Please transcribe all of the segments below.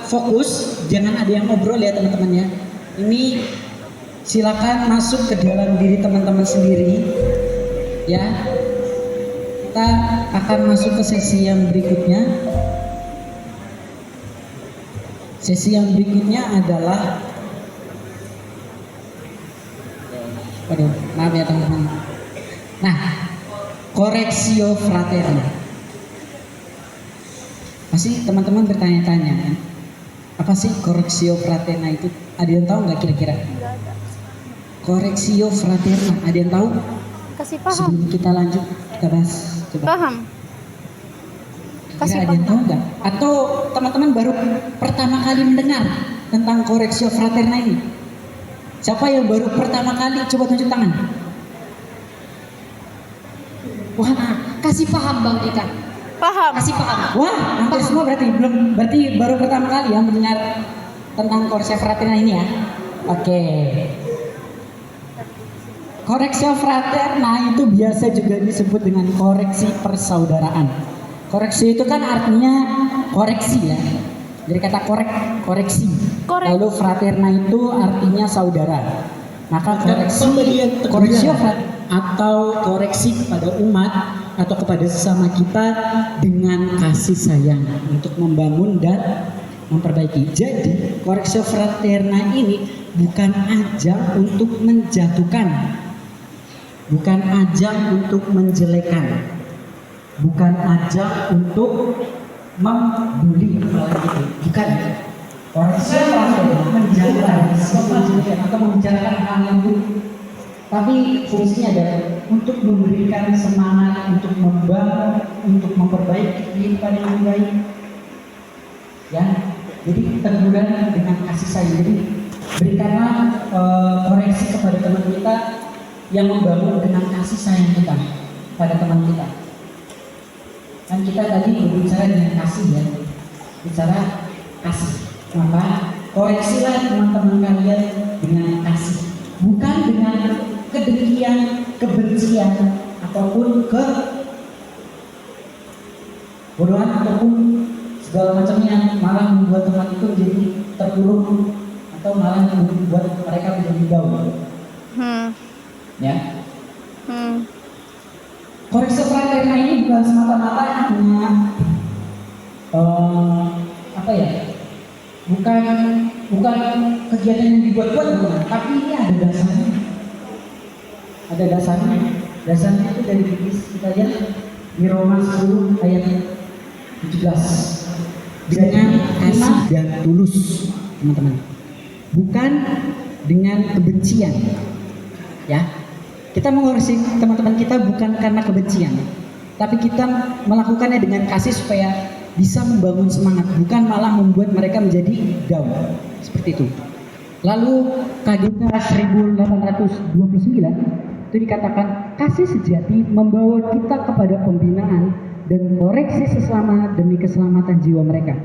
fokus, jangan ada yang ngobrol ya teman-teman ya. Ini silakan masuk ke dalam diri teman-teman sendiri ya. Kita akan masuk ke sesi yang berikutnya. Sesi yang berikutnya adalah, waduh, maaf ya teman-teman. Nah, correctio fraterna. Pasti teman-teman bertanya-tanya kan, apa sih correctio fraterna itu? Ada yang tahu nggak kira-kira? Correctio fraterna, ada yang tahu? Kasih paham. Sebelum kita lanjut, kita bahas. Coba. Paham. Kasih Kira ada yang tahu nggak? Atau teman-teman baru pertama kali mendengar tentang correctio fraterna ini? Siapa yang baru pertama kali? Coba tunjuk tangan. Wah, kasih paham Bang Dika. Paham. Kasih paham. Wah, hampir semua berarti berarti baru pertama kali ya mendengar tentang correctio fraterna ini ya. Oke. Correctio fraterna itu biasa juga disebut dengan koreksi persaudaraan. Koreksi itu kan artinya koreksi ya. Dari kata koreksi. Lalu fraterna itu artinya saudara. Maka koreksi atau koreksi kepada umat atau kepada sesama kita dengan kasih sayang untuk membangun dan memperbaiki. Jadi koreksi fraterna ini bukan ajang untuk menjatuhkan, bukan ajang untuk menjelekan, bukan ajang untuk membuli, bukan. Koreksi fraterna menjaga atau membicarakan hal yang buruk, tapi fungsinya adalah untuk memberikan semangat, untuk membangun, untuk memperbaiki kehidupan yang lebih baik. Ya, jadi teguran dengan kasih sayang. Jadi berikanlah koreksi kepada teman kita yang membangun dengan kasih sayang kita pada teman kita. Kan kita tadi berbicara dengan kasih ya, bicara kasih. Maka koreksilah teman-teman kalian dengan kasih, bukan dengan kedengkian, kebencian, ataupun kebodohan ataupun segala macamnya, malah membuat teman itu menjadi terpuruk atau malah membuat mereka menjadi down. Ya. Koreksi fraterna ini bukan semata-mata hanya apa ya? Bukan kegiatan yang dibuat-buat, bukan. Tapi ini ada dasarnya. Ada dasarnya. Dasarnya itu dari kita lihat di Roma 10 ayat 17. Dengan kasih dan tulus, teman-teman. Bukan dengan kebencian. Ya. Kita mengoreksi teman-teman kita bukan karena kebencian, tapi kita melakukannya dengan kasih supaya bisa membangun semangat, bukan malah membuat mereka menjadi down. Seperti itu. Lalu KGK 1829 itu dikatakan kasih sejati membawa kita kepada pembinaan dan koreksi sesama demi keselamatan jiwa mereka.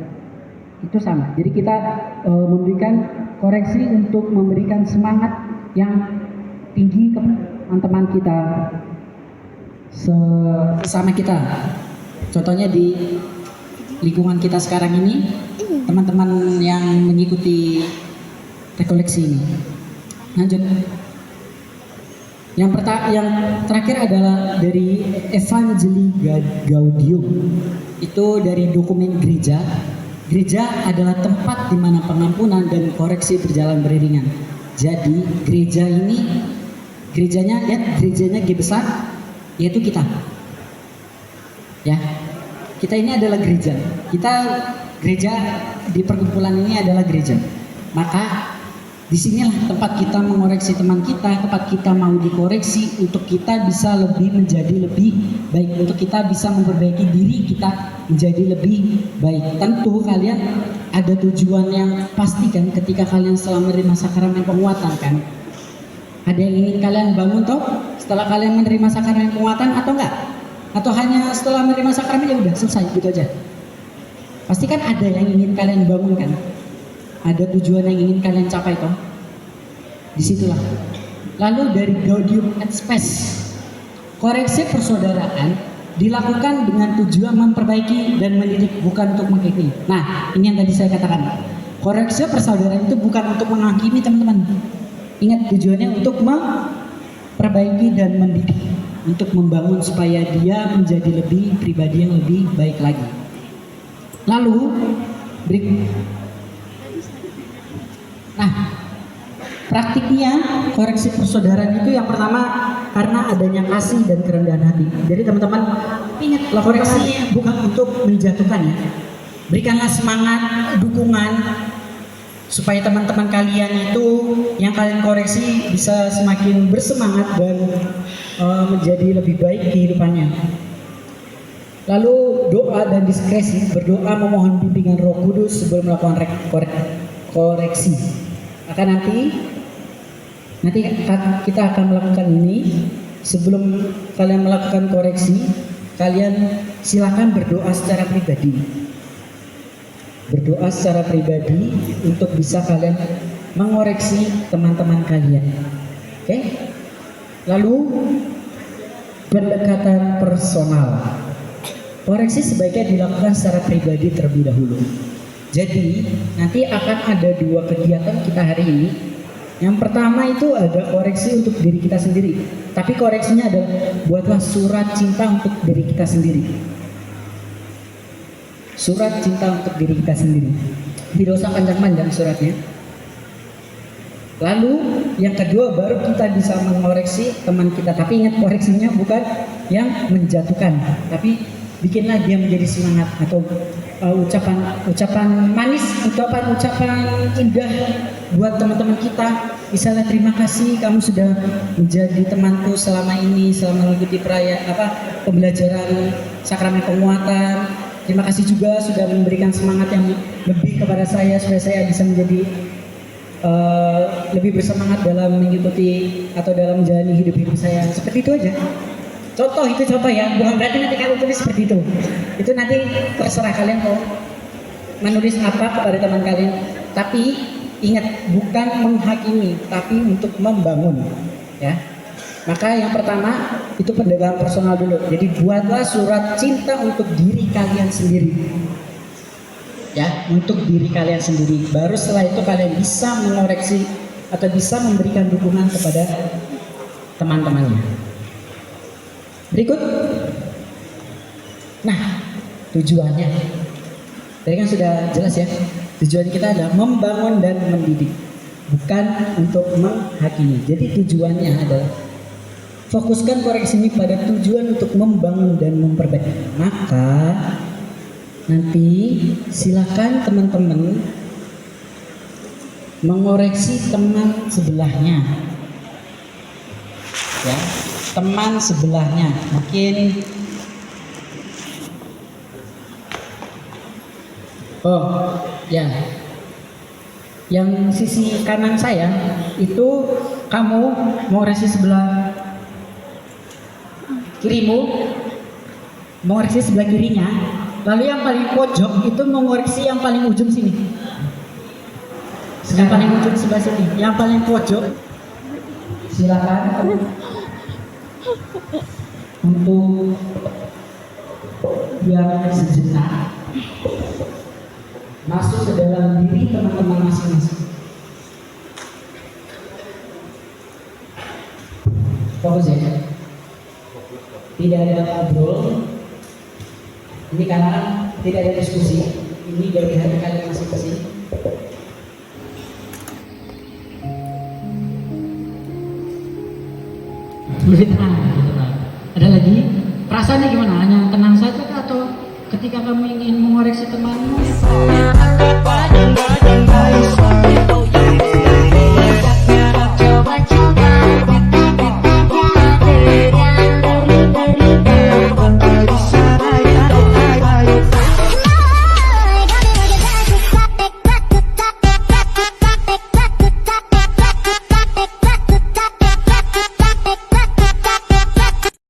Itu sama. Jadi kita memberikan koreksi untuk memberikan semangat yang tinggi ke teman-teman kita, sesama kita. Contohnya di lingkungan kita sekarang ini, teman-teman yang mengikuti rekoleksi ini. Lanjut. Yang terakhir adalah dari Evangelii Gaudium. Itu dari dokumen gereja. Gereja adalah tempat di mana pengampunan dan koreksi berjalan beriringan. Jadi gerejanya G besar, yaitu kita. Ya. Kita ini adalah gereja. Gereja di perkumpulan ini adalah gereja. Maka disinilah tempat kita mengoreksi teman kita, tempat kita mau dikoreksi untuk kita bisa menjadi lebih baik, untuk kita bisa memperbaiki diri kita menjadi lebih baik. Tentu kalian ada tujuan yang pasti kan ketika kalian setelah menerima sakramen penguatan kan. Ada yang ingin kalian bangun toh setelah kalian menerima sakramen penguatan atau enggak? Atau hanya setelah menerima sakramen ya udah selesai gitu aja? Pasti kan ada yang ingin kalian bangun kan? Ada tujuan yang ingin kalian capai toh? Disitulah. Lalu dari Gaudium et Spes, koreksi persaudaraan dilakukan dengan tujuan memperbaiki dan mendidik, bukan untuk mengakhiri. Nah, ini yang tadi saya katakan. Koreksi persaudaraan itu bukan untuk menghakimi teman-teman. Ingat, tujuannya untuk memperbaiki dan mendidik, untuk membangun supaya dia menjadi lebih pribadi yang lebih baik lagi. Lalu praktiknya koreksi persaudaraan itu yang pertama karena adanya kasih dan kerendahan hati. Jadi teman-teman ingatlah, koreksi bukan untuk menjatuhkan ya. Berikanlah semangat, dukungan supaya teman-teman kalian itu yang kalian koreksi bisa semakin bersemangat dan menjadi lebih baik kehidupannya. Lalu doa dan diskresi, berdoa memohon bimbingan Roh Kudus sebelum melakukan koreksi. Nanti kita akan melakukan ini. Sebelum kalian melakukan koreksi, kalian silakan berdoa secara pribadi. Berdoa secara pribadi untuk bisa kalian mengoreksi teman-teman kalian. Oke? Lalu pendekatan personal. Koreksi sebaiknya dilakukan secara pribadi terlebih dahulu. Jadi nanti akan ada 2 kegiatan kita hari ini. Yang pertama itu ada koreksi untuk diri kita sendiri. Tapi koreksinya adalah buatlah surat cinta untuk diri kita sendiri. Surat cinta untuk diri kita sendiri. Tidak usah panjang-panjang suratnya. Lalu yang kedua baru kita bisa mengoreksi teman kita. Tapi ingat, koreksinya bukan yang menjatuhkan, tapi bikinlah dia menjadi semangat, atau ucapan manis, ucapan indah buat teman-teman kita. Misalnya, terima kasih kamu sudah menjadi temanku selama ini, selama mengikuti pembelajaran sakramen penguatan. Terima kasih juga sudah memberikan semangat yang lebih kepada saya supaya saya bisa menjadi lebih bersemangat dalam mengikuti atau dalam menjalani hidup saya. Seperti itu aja. Itu contoh ya, bukan berarti nanti kalian tulis seperti itu. Itu nanti terserah kalian mau menulis apa kepada teman kalian. Tapi ingat, bukan menghakimi, tapi untuk membangun, ya. Maka yang pertama itu pendekatan personal dulu. Jadi buatlah surat cinta untuk diri kalian sendiri, ya, untuk diri kalian sendiri. Baru setelah itu kalian bisa mengoreksi atau bisa memberikan dukungan kepada teman-temannya. Berikut. Nah, tujuannya tadi kan sudah jelas ya. Tujuan kita adalah membangun dan mendidik, bukan untuk menghakimi. Jadi tujuannya adalah fokuskan koreksi ini pada tujuan untuk membangun dan memperbaiki. Maka nanti silakan teman-teman mengoreksi teman sebelahnya, ya, teman sebelahnya. Mungkin ya, yang sisi kanan saya itu kamu mengoreksi sebelah kirimu, mengoreksi sebelah kirinya. Lalu yang paling pojok itu mengoreksi yang paling ujung sini. Yang paling ujung sebelah sini, yang paling pojok. Silakan untuk biar sejenak masuk ke dalam diri teman-teman masing-masing. Fokus ya. Tidak ada ngobrol. Ini karena tidak ada diskusi. Ini dari hati kalian masing-masing. Lebih tenang, Ada lagi? Perasaannya gimana? Hanya tenang saja atau ketika kamu ingin mengoreksi temanmu?